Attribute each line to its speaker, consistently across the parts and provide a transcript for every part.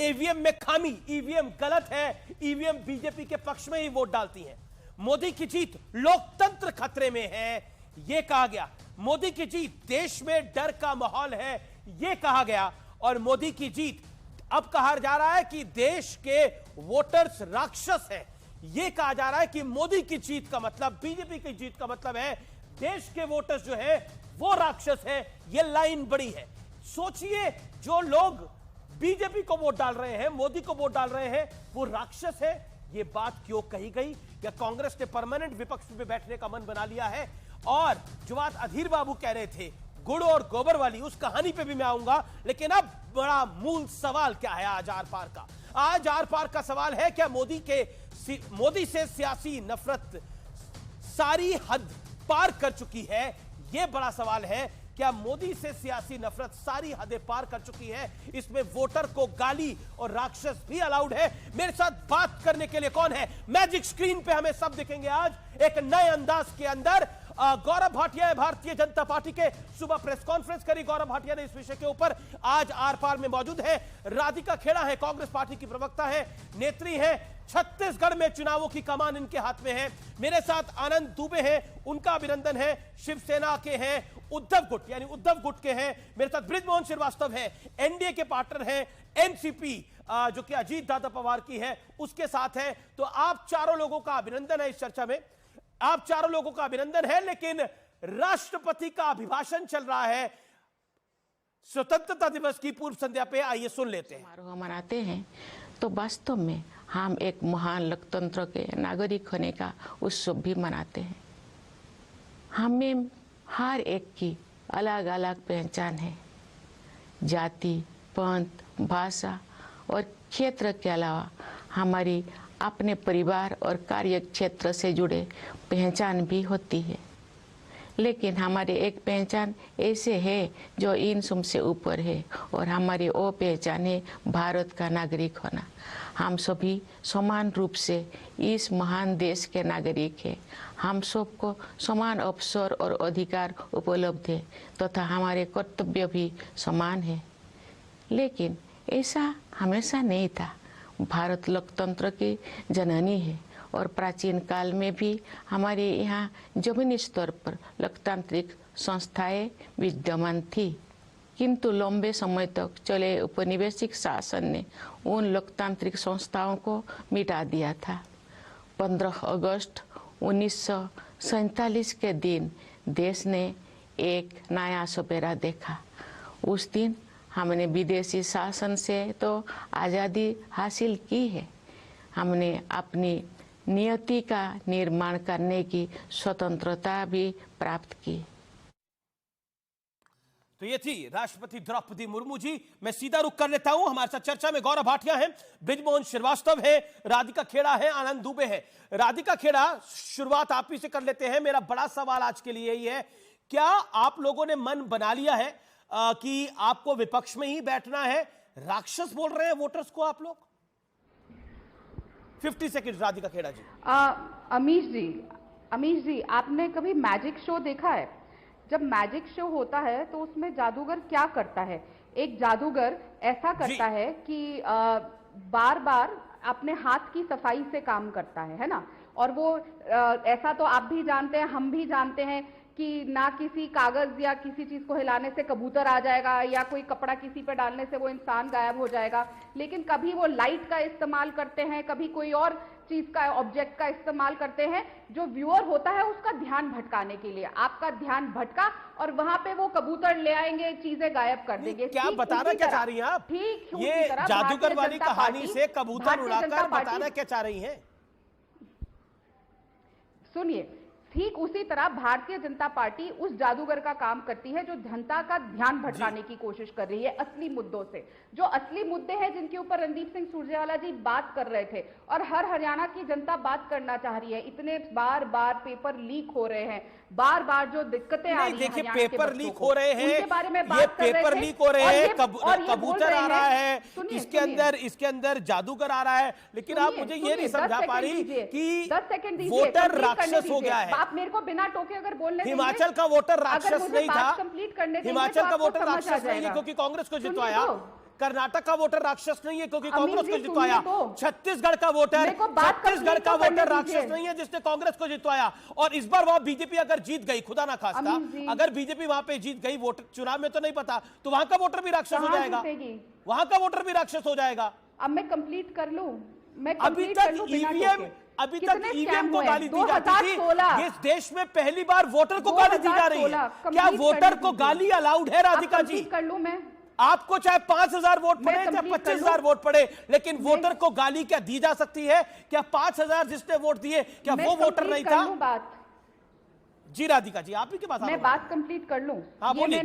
Speaker 1: EVM में खामी, EVM गलत है, ईवीएम बीजेपी के पक्ष में ही वोट डालती हैं। मोदी की जीत, लोकतंत्र खतरे में है, यह कहा गया। मोदी की जीत, देश में डर का माहौल है, यह कहा गया। और मोदी की जीत, अब कहा जा रहा है कि देश के वोटर्स राक्षस हैं। यह कहा जा रहा है कि मोदी की जीत का मतलब, बीजेपी की जीत का मतलब है देश के वोटर्स जो है वो राक्षस है। यह लाइन बड़ी है। सोचिए, जो लोग बीजेपी को वोट डाल रहे हैं, मोदी को वोट डाल रहे हैं, वो राक्षस है। यह बात क्यों कही गई? क्या कांग्रेस ने परमानेंट विपक्ष में बैठने का मन बना लिया है? और जो बात अधीर बाबू कह रहे थे गुड़ और गोबर वाली, उस कहानी पे भी मैं आऊंगा, लेकिन अब बड़ा मूल सवाल क्या है आज आर पार का? आज आर पार का सवाल है, क्या मोदी से सियासी नफरत सारी हद पार कर चुकी है? यह बड़ा सवाल है। क्या मोदी से सियासी नफरत सारी हदें पार कर चुकी है? इसमें वोटर को गाली और राक्षस भी अलाउड है। मेरे साथ बात करने के लिए कौन है? मैजिक स्क्रीन पे हमें सब दिखेंगे आज एक नए अंदाज के अंदर। गौरव भाटिया है, भारतीय जनता पार्टी के। सुबह प्रेस कॉन्फ्रेंस करी गौरव भाटिया ने इस विषय के ऊपर। आज आर पार में मौजूद है राधिका खेड़ा है, कांग्रेस पार्टी की प्रवक्ता है, नेत्री है। छत्तीसगढ़ में चुनावों की कमान इनके हाथ में है। मेरे साथ आनंद दुबे हैं, उनका अभिनंदन है। शिवसेना के हैं उद्धव गुट, यानी उद्धव गुट के हैं। मेरे साथ बृजमोहन श्रीवास्तव है, एनडीए के पार्टनर हैं। एनसीपी जो कि अजीत दादा पवार की है, उसके साथ है। तो आप चारों लोगों का अभिनंदन है इस चर्चा में, आप चारों लोगों का अभिनंदन है। लेकिन राष्ट्रपति का अभिभाषण चल रहा है स्वतंत्रता दिवस की पूर्व संध्या पे, आइए सुन लेते हैं।
Speaker 2: समारोह मनाते हैं तो वास्तव में हम एक महान लोकतंत्र के नागरिक होने का उत्सव भी मनाते हैं। हमें हर एक की अलग अलग पहचान है। जाति, पंथ, भाषा और क्षेत्र के अलावा हमारी अपने परिवार और कार्य क्षेत्र से जुड़े पहचान भी होती है। लेकिन हमारी एक पहचान ऐसे है जो इन सब से ऊपर है, और हमारी वो पहचान है भारत का नागरिक होना। हम सभी समान रूप से इस महान देश के नागरिक हैं। हम सबको समान अवसर और अधिकार उपलब्ध है तथा हमारे कर्तव्य भी समान है। लेकिन ऐसा हमेशा नहीं था। भारत लोकतंत्र की जननी है और प्राचीन काल में भी हमारे यहाँ जमीनी स्तर पर लोकतांत्रिक संस्थाएं विद्यमान थी, किंतु लंबे समय तक चले उपनिवेशिक शासन ने उन लोकतांत्रिक संस्थाओं को मिटा दिया था। 15 अगस्त 1947 के दिन देश ने एक नया सवेरा देखा। उस दिन हमने विदेशी शासन से तो आज़ादी हासिल की है, हमने अपनी नियति का निर्माण करने की स्वतंत्रता भी प्राप्त की।
Speaker 1: तो ये थी राष्ट्रपति द्रौपदी मुर्मू जी। मैं सीधा रुख कर लेता हूं। हमारे साथ चर्चा में गौरव भाटिया हैं, बृजमोहन श्रीवास्तव है, राधिका खेड़ा है, आनंद दुबे है। राधिका खेड़ा, शुरुआत आप ही से कर लेते हैं। मेरा बड़ा सवाल आज के लिए यही है, क्या आप लोगों ने मन बना लिया है कि आपको विपक्ष में ही बैठना है? राक्षस बोल रहे हैं वोटर्स को आप लोग? 50 सेकंड राधिका खेड़ा जी।
Speaker 3: अमीश जी, आपने कभी मैजिक शो देखा है? जब मैजिक शो होता है तो उसमें जादूगर क्या करता है? एक जादूगर ऐसा करता है कि बार बार अपने हाथ की सफाई से काम करता है ना? और वो ऐसा तो आप भी जानते हैं, हम भी जानते हैं कि ना किसी कागज या किसी चीज को हिलाने से कबूतर आ जाएगा, या कोई कपड़ा किसी पर डालने से वो इंसान गायब हो जाएगा। लेकिन कभी वो लाइट का इस्तेमाल करते हैं, कभी कोई और चीज का, ऑब्जेक्ट का इस्तेमाल करते हैं, जो व्यूअर होता है उसका ध्यान भटकाने के लिए। आपका ध्यान भटका और वहां पे वो कबूतर ले आएंगे, चीजें गायब कर देंगे।
Speaker 1: क्या बताना क्या चाह रही हैं आप?
Speaker 3: ठीक,
Speaker 1: ये जादूगर वाली कहानी से कबूतर उड़ाकर बताना क्या चाह रही हैं?
Speaker 3: सुनिए, ठीक उसी तरह भारतीय जनता पार्टी उस जादूगर का काम करती है जो जनता का ध्यान भटकाने की कोशिश कर रही है असली मुद्दों से। जो असली मुद्दे हैं जिनके ऊपर रणदीप सिंह सुरजेवाला जी बात कर रहे थे और हर हरियाणा की जनता बात करना चाह रही है। इतने बार बार पेपर लीक हो रहे हैं, बार बार जो दिक्कतें आ रही हैं,
Speaker 1: देखिए पेपर लीक हो रहे हैं,
Speaker 3: उनके बारे में
Speaker 1: ये
Speaker 3: बात कर रहे
Speaker 1: पेपर
Speaker 3: थे।
Speaker 1: लीक हो रहे हैं,
Speaker 3: और
Speaker 1: कबूतर आ रहा है, इसके अंदर जादूगर आ रहा है। लेकिन आप मुझे ये नहीं समझा पा रही कि
Speaker 3: 10 सेकंड दीजिए,
Speaker 1: वोटर राक्षस हो गया है।
Speaker 3: आप मेरे को बिना टोके अगर बोलने देंगे,
Speaker 1: हिमाचल का वोटर राक्षस नहीं था।
Speaker 3: कंप्लीट करने देंगे
Speaker 1: हिमाचल
Speaker 3: तो
Speaker 1: का
Speaker 3: आपको
Speaker 1: वोटर
Speaker 3: समझ आ
Speaker 1: राक्षस नहीं है
Speaker 3: जाएगा।
Speaker 1: क्योंकि कांग्रेस को जितवाया। कर्नाटक का वोटर राक्षस नहीं है क्योंकि
Speaker 3: अमीन
Speaker 1: कांग्रेस
Speaker 3: जी,
Speaker 1: को जितवाया।
Speaker 3: सुनिए तो।
Speaker 1: छत्तीसगढ़ का वोटर,
Speaker 3: मेरे को बात
Speaker 1: छत्तीसगढ़
Speaker 3: complete
Speaker 1: का
Speaker 3: तो करने
Speaker 1: वोटर राक्षस
Speaker 3: दीजिए।
Speaker 1: नहीं है जिसने कांग्रेस को जितवाया। और इस बार वहां बीजेपी अगर जीत गई, खुदा ना खास्ता,
Speaker 3: अमीन जी।
Speaker 1: अगर बीजेपी वहां पे जीत गई, वोट चुनाव में तो नहीं पता, तो वहां का वोटर भी राक्षस हो
Speaker 3: कहाँ
Speaker 1: जाएगा,
Speaker 3: जीतेगी?
Speaker 1: वहां का वोटर भी राक्षस हो जाएगा।
Speaker 3: अब मैं कंप्लीट कर लूं, मैं
Speaker 1: अभी
Speaker 3: कंप्लीट
Speaker 1: तक
Speaker 3: कर लूं बिना
Speaker 1: ईवीएम,
Speaker 3: टोके।
Speaker 1: अभी तक
Speaker 3: कितने
Speaker 1: ईवीएम
Speaker 3: स्कैम
Speaker 1: को
Speaker 3: हुए?
Speaker 1: गाली दी जाती थी,
Speaker 3: 2016
Speaker 1: इस देश में पहली बार वोटर को गाली दी जा रही है।
Speaker 3: 2016
Speaker 1: क्या
Speaker 3: complete
Speaker 1: वोटर
Speaker 3: करने
Speaker 1: को
Speaker 3: दीजिए।
Speaker 1: गाली अलाउड है राधिका
Speaker 3: आप
Speaker 1: जी?
Speaker 3: complete कर लूं मैं?
Speaker 1: आपको चाहे 5,000 वोट
Speaker 3: मैं
Speaker 1: पड़े चाहे
Speaker 3: complete कर
Speaker 1: 25,000
Speaker 3: लूं?
Speaker 1: वोट पड़े, लेकिन वोटर को गाली क्या दी जा सकती है? क्या 5,000 जिसने वोट दिए, क्या
Speaker 3: मैं
Speaker 1: वो वोटर
Speaker 3: complete
Speaker 1: नहीं
Speaker 3: कर
Speaker 1: था?
Speaker 3: लूं बात?
Speaker 1: जी राधिका जी, आप ही के पास आ रहा
Speaker 3: मैं
Speaker 1: हूं।
Speaker 3: बात कंप्लीट कर लूं?
Speaker 1: हाँ, बोलिए।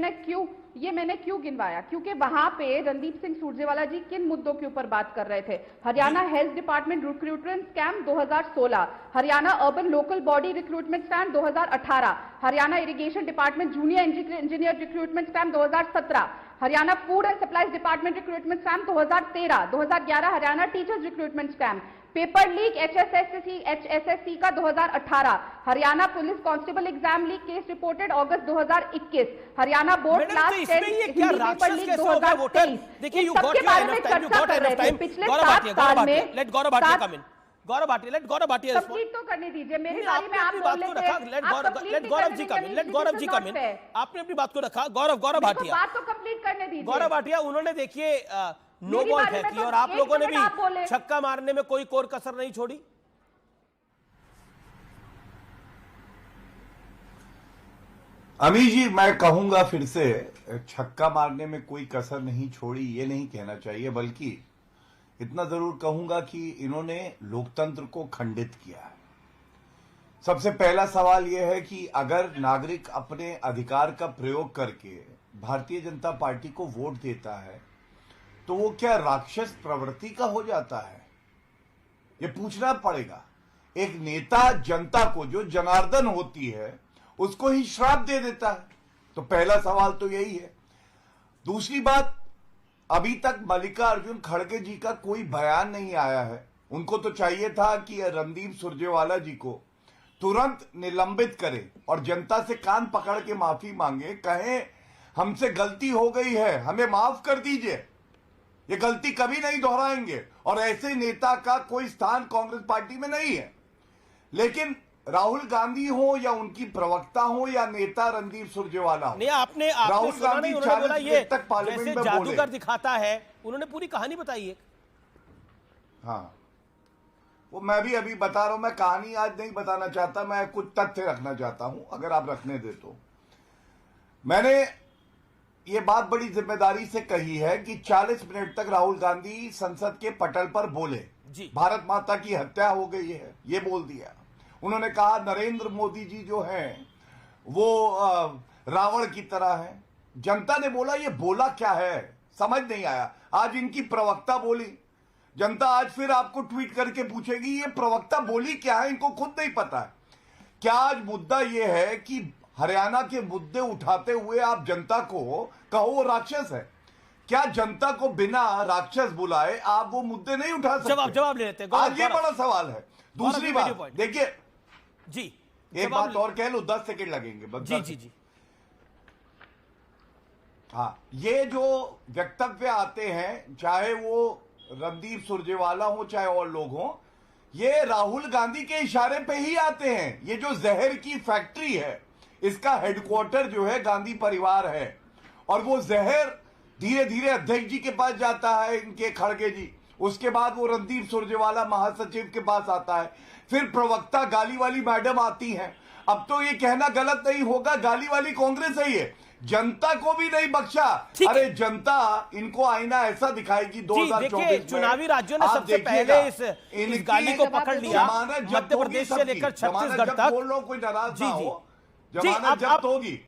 Speaker 3: ये मैंने क्यों गिनवाया? क्योंकि वहां पे रणदीप सिंह सुरजेवाला जी किन मुद्दों के ऊपर बात कर रहे थे? Haryana health department recruitment scam 2016, Haryana urban local body recruitment scam 2018, Haryana irrigation department junior engineer recruitment scam 2017, Haryana food and supplies department recruitment scam 2013, 2011 Haryana teachers recruitment scam, paper leak HSSC का 2018, Haryana police constable exam leak case reported August 2021, Haryana board
Speaker 1: madam,
Speaker 3: class
Speaker 1: तो इसमें
Speaker 3: 10
Speaker 1: ये क्या
Speaker 3: Hindi paper
Speaker 1: राक्षस
Speaker 3: leak
Speaker 1: कैसे हो गए voter?
Speaker 3: 2023।
Speaker 1: देखिए,
Speaker 3: इन
Speaker 1: you
Speaker 3: सबके
Speaker 1: got your
Speaker 3: बारे
Speaker 1: enough
Speaker 3: में
Speaker 1: time, you
Speaker 3: चर्चा
Speaker 1: got
Speaker 3: कर
Speaker 1: enough
Speaker 3: रहे थे
Speaker 1: time.
Speaker 3: पिछले
Speaker 1: गौरव
Speaker 3: 7
Speaker 1: भाटिया,
Speaker 3: साल
Speaker 1: गौरव
Speaker 3: में।
Speaker 1: Bhatia, let Gaurav Bhatia come in. Gaurav Bhatia, let Gaurav Bhatia respond.
Speaker 3: Complete तो करने दीजिए, मेरी
Speaker 1: नहीं,
Speaker 3: बारी
Speaker 1: आपने
Speaker 3: में आप
Speaker 1: अपनी
Speaker 3: बोल
Speaker 1: बात को
Speaker 3: लेते
Speaker 1: रखा,
Speaker 3: हैं।
Speaker 1: let
Speaker 3: आप
Speaker 1: गौरव
Speaker 3: complete
Speaker 1: let
Speaker 3: नहीं
Speaker 1: गौरव
Speaker 3: करने
Speaker 1: जी
Speaker 3: देंगे,
Speaker 1: come in, let Gaurav ji
Speaker 3: this is
Speaker 1: come
Speaker 3: not
Speaker 1: in.
Speaker 3: fair।
Speaker 1: आपने अपनी बात को रखा, गौरव
Speaker 3: मेरे को
Speaker 1: भाटिया,
Speaker 3: बात तो कंप्लीट करने दीजिए।
Speaker 1: गौरव भाटिया, उन्होंने देखिए नो
Speaker 3: मेरी
Speaker 1: बॉल
Speaker 3: बारी में
Speaker 1: फेंकी
Speaker 3: तो
Speaker 1: और आप
Speaker 3: एक
Speaker 1: लोगों ने
Speaker 3: मिनट आप
Speaker 1: भी
Speaker 3: बोले।
Speaker 1: छक्का मारने में कोई कोर कसर नहीं छोड़ी।
Speaker 4: अमी जी, मैं कहूंगा फिर से, छक्का मारने में कोई कसर नहीं छोड़ी ये नहीं कहना चाहिए, बल्कि इतना जरूर कहूंगा कि इन्होंने लोकतंत्र को खंडित किया है। सबसे पहला सवाल यह है कि अगर नागरिक अपने अधिकार का प्रयोग करके भारतीय जनता पार्टी को वोट देता है तो वो क्या राक्षस प्रवृत्ति का हो जाता है? ये पूछना पड़ेगा। एक नेता जनता को, जो जनार्दन होती है, उसको ही श्राप दे देता है। तो पहला सवाल तो यही है। दूसरी बात, अभी तक मल्लिकार्जुन खड़गे जी का कोई बयान नहीं आया है। उनको तो चाहिए था कि रणदीप सुरजेवाला जी को तुरंत निलंबित करें और जनता से कान पकड़ के माफी मांगे, कहें हमसे गलती हो गई है, हमें माफ कर दीजिए, ये गलती कभी नहीं दोहराएंगे। और ऐसे नेता का कोई स्थान कांग्रेस पार्टी में नहीं है। लेकिन राहुल गांधी हो या उनकी प्रवक्ता हो या नेता रणदीप सुरजेवाला हो,
Speaker 1: नहीं, आपने
Speaker 4: राहुल
Speaker 1: सुना नहीं,
Speaker 4: गांधी
Speaker 1: उन्होंने बोला
Speaker 4: 40
Speaker 1: ये
Speaker 4: मिनट तक पार्लियामेंट
Speaker 1: जैसे
Speaker 4: में
Speaker 1: जादूगर
Speaker 4: बोले।
Speaker 1: दिखाता है, उन्होंने पूरी कहानी बताई है।
Speaker 4: हाँ, वो मैं भी अभी बता रहा हूं। मैं कहानी आज नहीं बताना चाहता, मैं कुछ तथ्य रखना चाहता हूं, अगर आप रखने दे तो। मैंने ये बात बड़ी जिम्मेदारी से कही है कि 40 मिनट तक राहुल गांधी संसद के पटल पर बोले
Speaker 1: जी।
Speaker 4: भारत माता की हत्या हो गई है, ये बोल दिया। उन्होंने कहा नरेंद्र मोदी जी जो हैं वो रावण की तरह है। जनता ने बोला ये बोला क्या है, समझ नहीं आया। आज इनकी प्रवक्ता बोली, जनता आज फिर आपको ट्वीट करके पूछेगी ये प्रवक्ता बोली क्या है, इनको खुद नहीं पता है। क्या आज मुद्दा ये है कि हरियाणा के मुद्दे उठाते हुए आप जनता को कहो वो राक्षस है? क्या जनता को बिना राक्षस बुलाए आप वो मुद्दे नहीं उठा सकते?
Speaker 1: जवाब ले लेते हैं।
Speaker 4: आज ये बड़ा सवाल है। दूसरी बात देखिए
Speaker 1: जी,
Speaker 4: एक बात और कह लो, 10 सेकंड लगेंगे बस।
Speaker 1: जी जी जी।
Speaker 4: हाँ, ये जो वक्तव्य आते हैं, चाहे वो रणदीप सुरजेवाला हो चाहे और लोग हों, ये राहुल गांधी के इशारे पे ही आते हैं। ये जो जहर की फैक्ट्री है, इसका हेडक्वार्टर जो है गांधी परिवार है, और वो जहर धीरे धीरे अध्यक्ष जी के पास जाता है, इनके खड़गे जी, उसके बाद वो रणदीप सुरजेवाला महासचिव के पास आता है, फिर प्रवक्ता गाली वाली मैडम आती हैं। अब तो ये कहना गलत नहीं होगा, गाली वाली कांग्रेस है ये, जनता को भी नहीं बख्शा। अरे जनता इनको आईना ऐसा दिखाएगी 2024 में।
Speaker 1: चुनावी राज्यों ने सबसे पहले इस गाली को पकड़ लिया, मध्य प्रदेश से लेकर छत्तीसगढ़ तक।
Speaker 4: बोल रहा हूं, कोई नाराज
Speaker 1: जी
Speaker 4: ना
Speaker 1: जी
Speaker 4: हो,
Speaker 1: जी,
Speaker 4: जमानत जब्त होगी।